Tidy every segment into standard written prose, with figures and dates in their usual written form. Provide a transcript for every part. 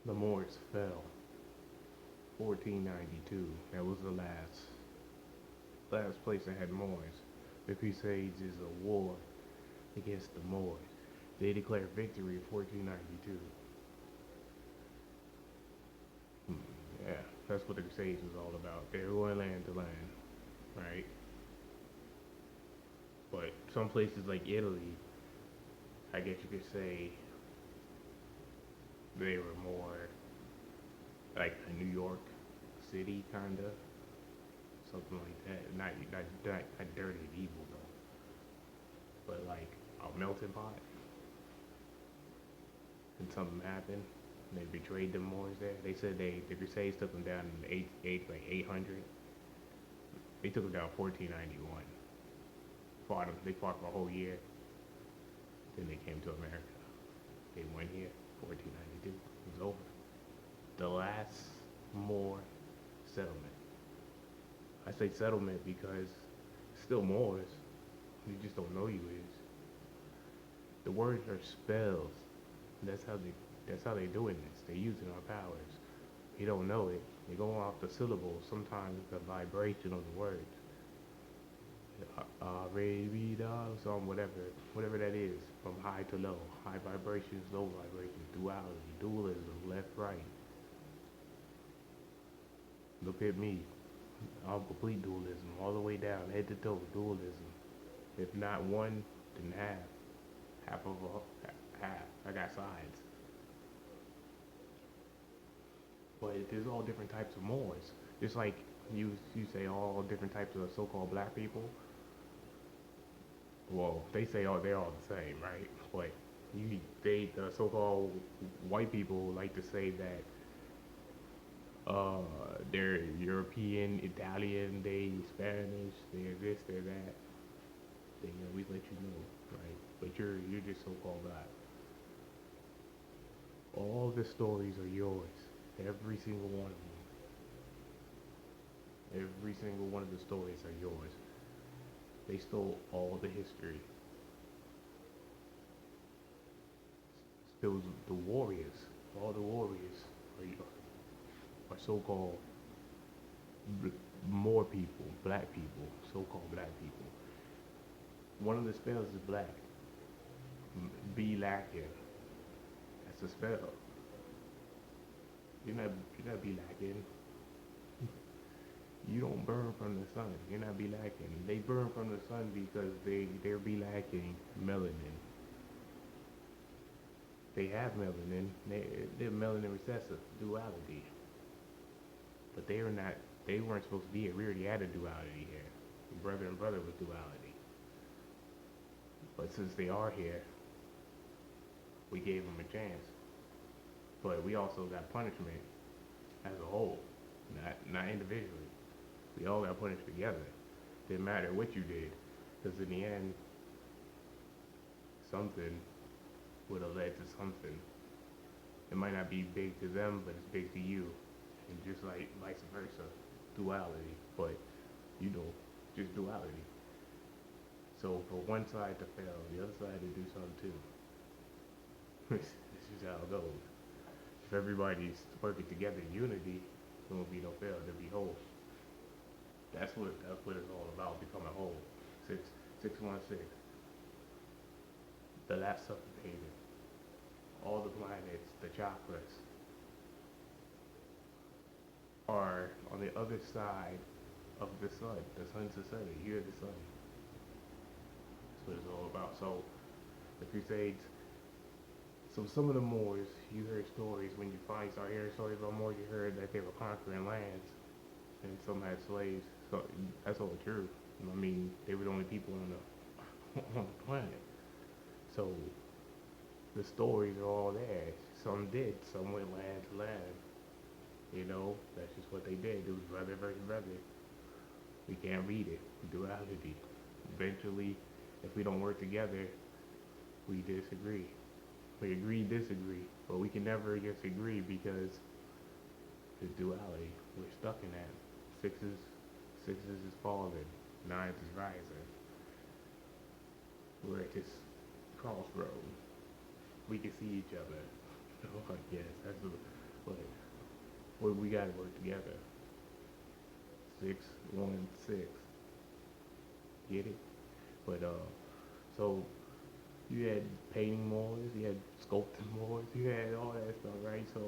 The Moors fell. 1492. That was the last place that had Moors. The Crusades is a war against the Moors. They declared victory in 1492. Yeah, that's what the Crusades was all about. They were going land to land, right? But some places like Italy, I guess you could say they were more like a New York City kinda, something like that. Not dirty and evil though, but like a melting pot. And something happened. And they betrayed the Moors there. They said the Crusades took them down in 800. They took them down 1491. Fought them. They fought for a whole year. Then they came to America. They went here. 1492. It was over. The last Moor settlement. I say settlement because still Moors. You just don't know you is. The words are spells. That's how they doing this. They're using our powers. You don't know it. They're going off the syllables, sometimes the vibration of the words. Song, whatever that is, from high to low, high vibrations, low vibrations, duality, dualism, left, right. Look at me, I'm complete dualism, all the way down, head to toe, dualism. If not one, then half of a half. I got sides, but there's all different types of Moors. Just like you say all different types of so-called black people. Well, they say they're all the same, right? But the so-called white people like to say that they're European, Italian, they Spanish, they're this, they're that. They always let you know, right? But you're just so-called black. All the stories are yours, every single one of them. Every single one of the stories are yours. They stole all the history. There was the warriors. All the warriors are so-called more people, black people, so-called black people. One of the spells is black. Be lacking. That's a spell. You're not be lacking. You don't burn from the sun. You're not be lacking. They burn from the sun because they're be lacking melanin. They have melanin. They're melanin recessive duality. But they are not. They weren't supposed to be here. We already had a duality here. Brother and brother was duality. But since they are here, we gave them a chance. But we also got punishment as a whole, not individually. We all got punished together. Didn't matter what you did, because in the end, something would have led to something. It might not be big to them, but it's big to you, and just like vice versa, duality. But you know, just duality. So for one side to fail, the other side to do something too. This is how it goes. If everybody's working together in unity, there won't be no fail. There'll be whole. That's what it's all about. Becoming whole. 616. The last suffocated. All the planets, the chakras, are on the other side of the sun. The sun's the sun. You're the sun. That's what it's all about. So the Crusades. So some of the Moors, you heard stories when you finally start hearing stories about Moors. You heard that they were conquering lands, and some had slaves. So that's all true. I mean, they were the only people on the on the planet. So the stories are all there. Some did. Some went land to land. You know, that's just what they did. It was brother versus brother. We can't read it. Duality. Eventually, if we don't work together, we disagree. We agree, disagree, but we can never just agree because it's duality. We're stuck in that. Sixes is falling, nines is rising. We're at this crossroad. we can see each other. Oh, yes, that's what we gotta work together. 616. Get it? But so you had painting moors, you had sculpting moors, you had all that stuff, right? So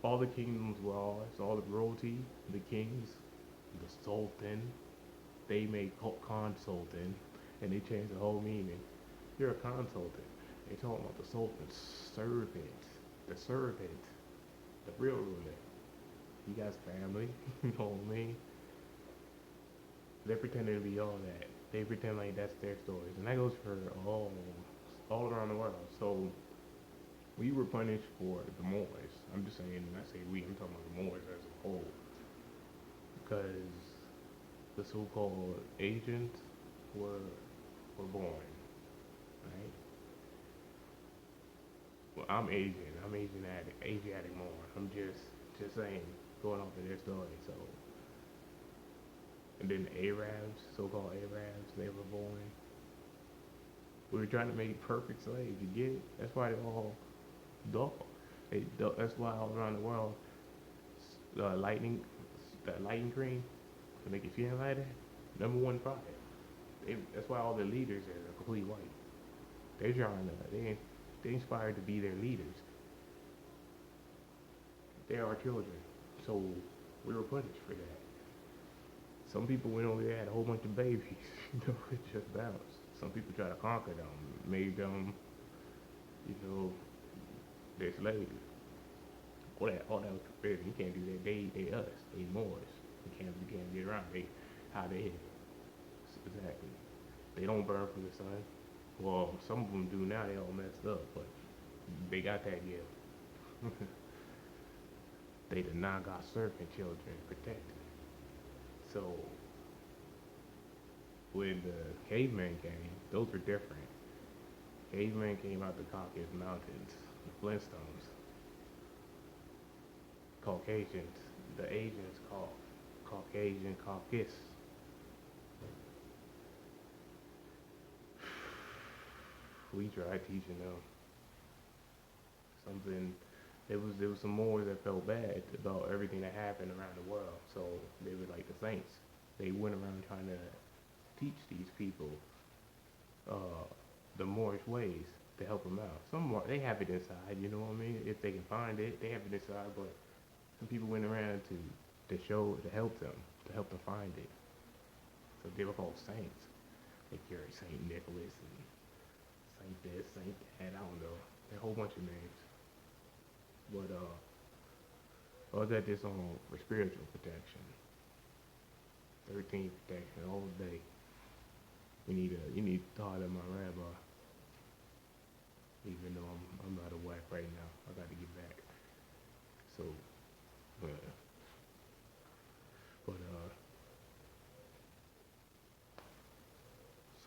all the kingdoms were ours, all the royalty, the kings, the sultan, they made consultant, and they changed the whole meaning. You're a consultant. They talking about the sultan's servant, the servant, the real ruler. He got family, you know what I mean? They're pretending to be all that. They pretend like that's their stories, and that goes for all around the world. So we were punished for the Moors. I'm just saying, when I say we, I'm talking about the Moors as a whole, because the so-called Asians were born, right? Well, I'm Asian. I'm Asiatic Moor. I'm just saying, going off of their story. So, and then the Arabs, so-called Arabs, they were born. We were trying to make perfect slaves. You get it? That's why they're all dull. That's why all around the world, uh, lightning, that lightning cream to make it feel like that. Number one product. That's why all the leaders are completely white. They're trying to. They inspired to be their leaders. They're our children. So we were punished for that. Some people went over there, had a whole bunch of babies. It just bounced. Some people try to conquer them, made them, you know, their slaves. All that was forbidden. You can't do that. They us. They Moors. You can't get around. How they hit. Exactly. They don't burn from the sun. Well, some of them do now. They all messed up, but they got that gift. They did not got serpent children protected. So when the cavemen came, those were different. Cavemen came out the Caucasus Mountains, the Flintstones. Caucasians, the Asians called Caucasian Caucasus. We tried teaching them something. There was some Moors that felt bad about everything that happened around the world. So they were like the saints. They went around trying to teach these people uh, the Moorish ways to help them out. Some more, they have it inside, you know what I mean? If they can find it, they have it inside. But some people went around to help them find it. So they were called saints. They carried Saint Nicholas and Saint this, Saint that. I don't know. A whole bunch of names. But I was at this on for spiritual protection. 13th protection all day. You need to talk to my rabbi. Even though I'm out of whack right now. I got to get back. So but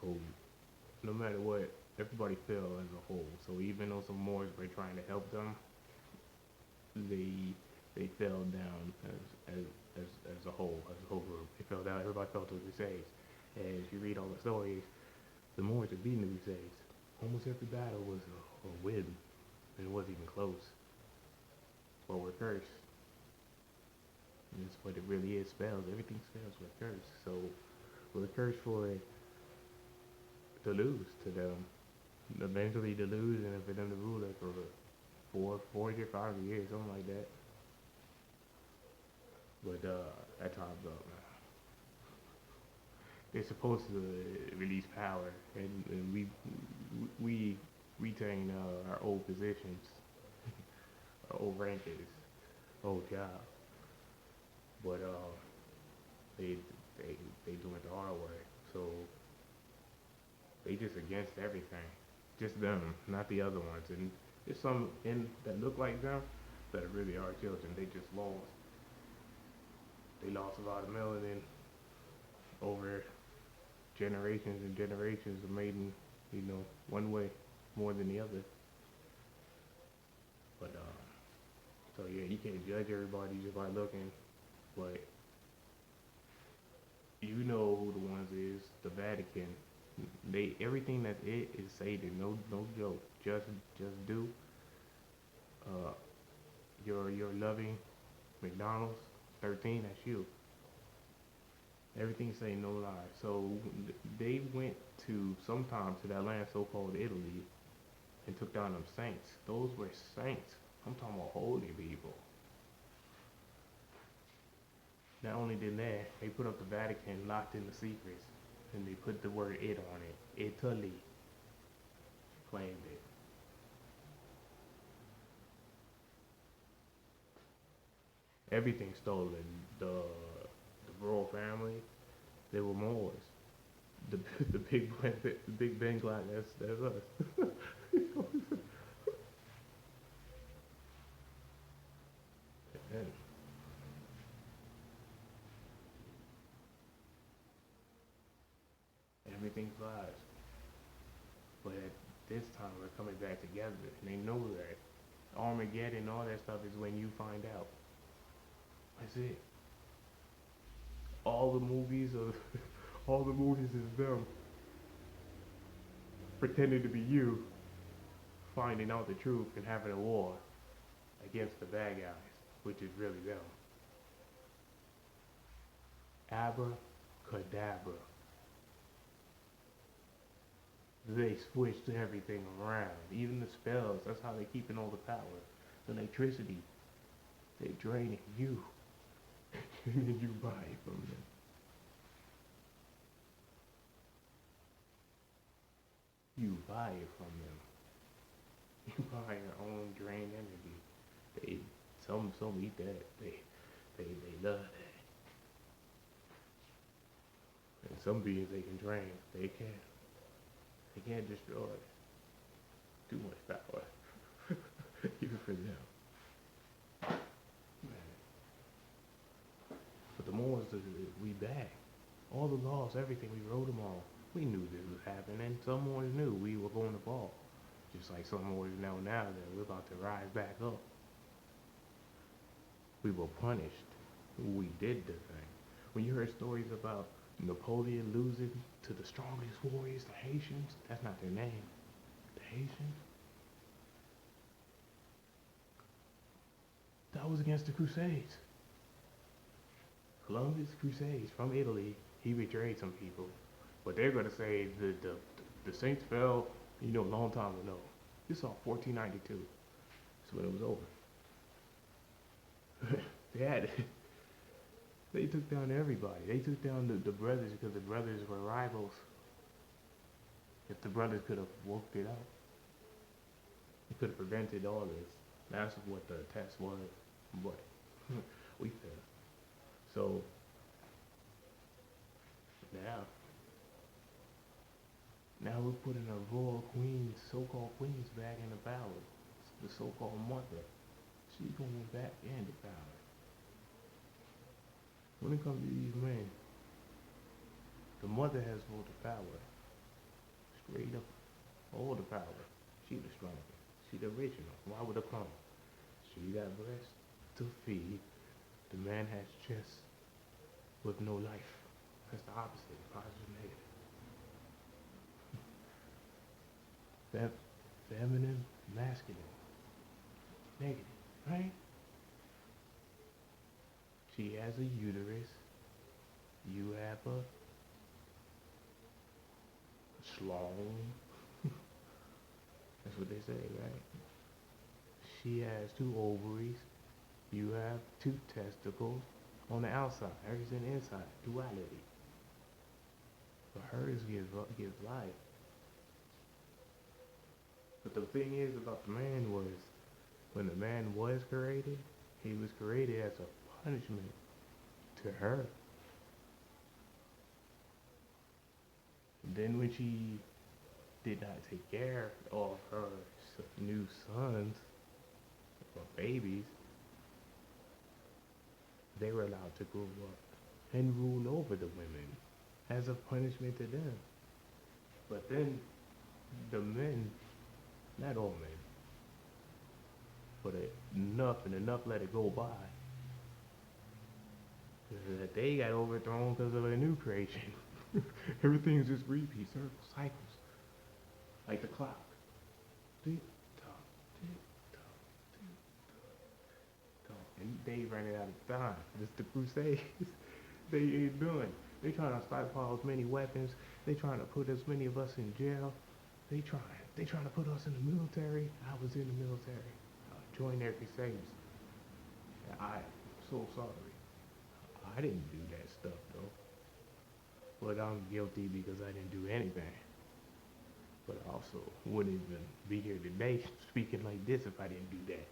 so no matter what, everybody fell as a whole. So even though some Moors were trying to help them, they fell down as a whole group. They fell down. Everybody fell to the Crusades. And if you read all the stories, the Moors are beating the Crusades. Almost every battle was a win, and it wasn't even close. But we're cursed. And that's what it really is. Spells. Everything spells. We're cursed. So we're cursed for it to lose to them. Eventually to lose, and for them to rule it for 40 or 5 years, something like that. But that time's up, man. They're supposed to release power, and we retain our old positions, our old rankings, old job. But they they doing it the hard way. So they just against everything, just them, not the other ones. And there's some in that look like them that really are children. They just lost. They lost a lot of melanin over generations and generations of mating, one way more than the other. But so yeah, you can't judge everybody just by looking, but you know who the ones is. The Vatican, They everything that it is Satan. No, no joke. Just do uh, your loving McDonald's 13. That's you. Everything say no lie. So they went to sometime to that land so-called Italy and took down them saints. Those were saints. I'm talking about holy people. Not only did that, they put up the Vatican, locked in the secrets, and they put the word "it" on it. Italy claimed it. Everything stolen. The royal family, they were Moors. The the big Ben Glad, that's us. And everything flies. But at this time, we're coming back together, and they know that Armageddon, all that stuff is when you find out. That's it. All the movies of all the movies is them pretending to be you, finding out the truth and having a war against the bad guys, which is really them. Abracadabra. They switched everything around. Even the spells, that's how they're keeping all the power. The electricity, they draining you. And then you buy it from them. You buy it from them. You buy your own drained energy. They some eat that. They love that. And some beings they can drain. They can't destroy. Too much power. Even for them. Man. But the more is we back. All the laws, everything, we wrote them all. We knew this was happening. Some more knew we were going to fall. Just like some more know now that we're about to rise back up. We were punished. We did the thing. When you heard stories about Napoleon losing to the strongest warriors, the Haitians, that's not their name. The Haitians? That was against the Crusades. Columbus Crusades from Italy. He betrayed some people. But they're going to say the Saints fell, a long time ago. This saw 1492. That's when it was over. they had They took down everybody. They took down the brothers because the brothers were rivals. If the brothers could have worked it out, they could have prevented all this. That's what the test was. But we failed. So now we're putting a royal queen, so-called queens back in the power. The so-called mother. She's going back into power. When it comes to these men, the mother has all the power. Straight up. All the power. She the strongest. She the original. Why would a clone? She got breast to feed. The man has chest with no life. That's the opposite. Positive, negative. Feminine, masculine. Negative, right? She has a uterus. You have a schlong. That's what they say, right? She has 2 ovaries. You have 2 testicles on the outside. Hers on the inside. Duality. But hers gives life. But the thing is about the man was, when the man was created, he was created as a punishment to her. And then when she did not take care of her new sons, or babies, they were allowed to grow up and rule over the women as a punishment to them. But then the men, not all men, but enough let it go by, that they got overthrown because of a new creation. Everything's just repeat, circles, cycles, like the clock. Tick tock, tick tock, tick tock. And they running out of time. This the Crusades. They ain't done. They trying to stockpile as many weapons. They trying to put as many of us in jail. They trying. They trying to put us in the military. I was in the military. I joined their crusades. And I'm so sorry. I didn't do that stuff though. But I'm guilty because I didn't do anything. But I also wouldn't even be here today speaking like this if I didn't do that.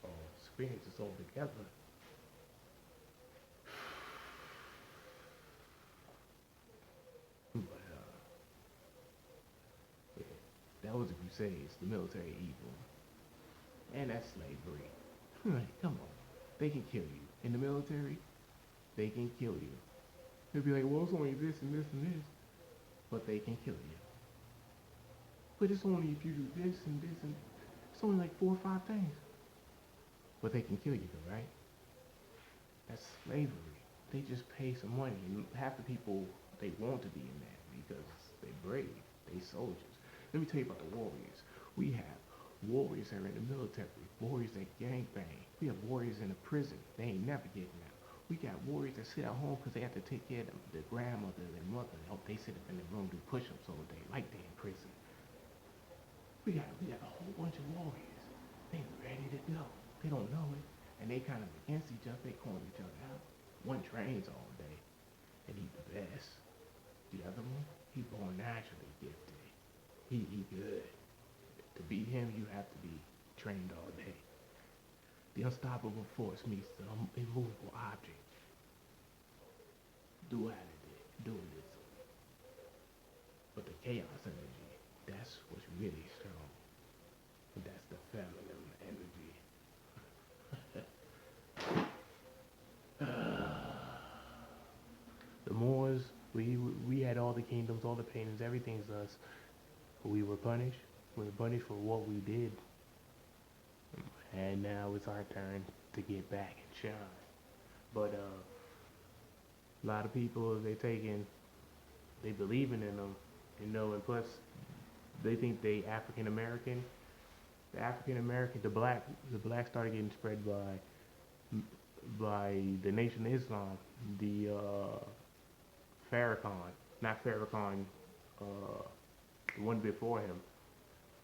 So experiences all together. But yeah, that was the Crusades, the military evil, and that's slavery. Like, come on, they can kill you in the military. They can kill you. They'll be like, well, it's only this and this and this, but they can kill you. But it's only if you do this and this and it's only like 4 or 5 things. But they can kill you though, right? That's slavery. They just pay some money. And half the people, they want to be in that because they brave. They soldiers. Let me tell you about the warriors. We have warriors that are in the military. Warriors that gangbang. We have warriors in the prison. They ain't never getting out. We got warriors that sit at home because they have to take care of their grandmother, their mother. They sit up in the room, do push-ups all day like they in prison. We got a whole bunch of warriors. They ready to go. They don't know it. And they kind of against each other. They calling each other out. One trains all day. And he's the best. The other one, he born naturally gifted. He good. To beat him, you have to be trained all day. The unstoppable force meets the immovable object. Duality, dualism. But the chaos energy, that's what's really strong. And that's the feminine energy. The Moors, we had all the kingdoms, all the paintings, everything's us. But we were punished. We were punished for what we did. And now it's our turn to get back and shine. But a lot of people, they believing in them, and plus they think they African American. The African American, the black started getting spread by the Nation of Islam, the Farrakhan, not Farrakhan, the one before him.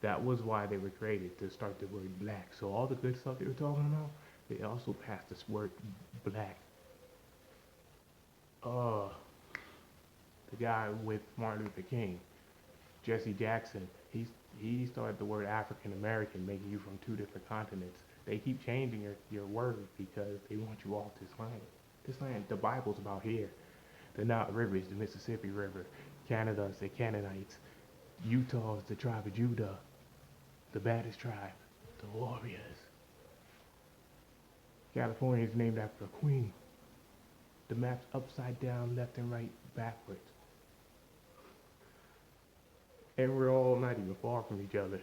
That was why they were created, to start the word black. So all the good stuff they were talking about, they also passed this word black. The guy with Martin Luther King, Jesse Jackson, he started the word African American, making you from 2 different continents. They keep changing your word because they want you off this land. This land, the Bible's about here. The Nile River is the Mississippi River. Canada's the Canaanites. Utah's the tribe of Judah. The baddest tribe, the warriors. California is named after a queen. The map's upside down, left and right, backwards. And we're all not even far from each other.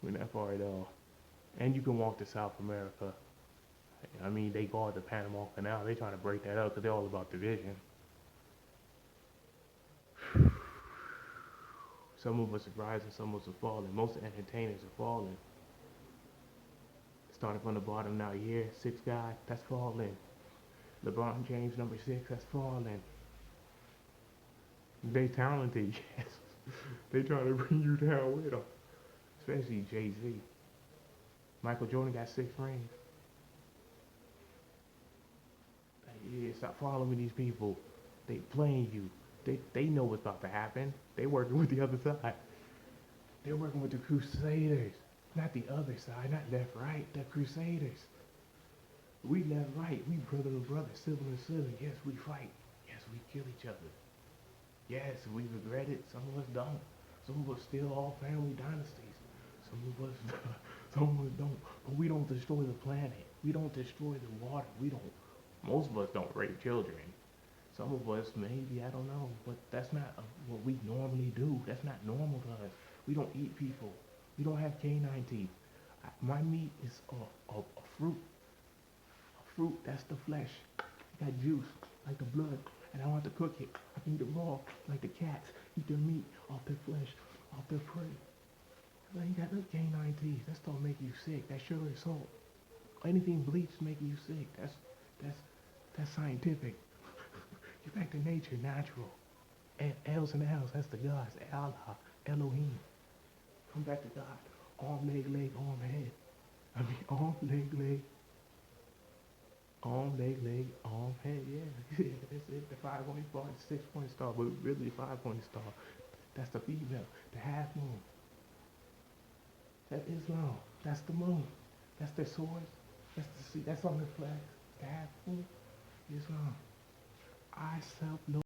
We're not far at all. And you can walk to South America. I mean, they guard the Panama Canal. They trying to break that up because they're all about division. Some of us are rising, some of us are falling. Most entertainers are falling. Starting from the bottom now here, 6 guy, that's falling. LeBron James, number 6, that's falling. They talented, yes. They try to bring you down with them. Especially Jay-Z. Michael Jordan got 6 rings. Yeah, stop following these people. They playing you. They know what's about to happen. They working with the other side. They're working with the Crusaders. Not the other side, not left, right. The Crusaders. We left, right. We brother to brother, sibling to sibling. Yes, we fight. Yes, we kill each other. Yes, we regret it. Some of us don't. Some of us still all family dynasties. Some of us don't. But we don't destroy the planet. We don't destroy the water. Most of us don't rape children. Some of us, maybe, I don't know, but that's not what we normally do. That's not normal to us. We don't eat people. We don't have canine teeth. My meat is a fruit. A fruit, that's the flesh. It got juice, like the blood. and I don't have to cook it. I can eat it raw, like the cats eat their meat off their flesh, off their prey. Like you got those canine teeth. That stuff make you sick. That sugar and salt. Anything bleached make you sick. That's that's scientific. Get back to nature, natural. L's and L's, that's the gods. Allah, Elohim. Come back to God. Arm, leg, arm, head. I mean, arm, leg, arm, head. Yeah, yeah, that's it. The 5-point star, the 6-point star, but really 5-point star. That's the female, the half moon. That's Islam. That's the moon. That's their swords. That's the sea. That's on the flag. The half moon. Islam. I self know.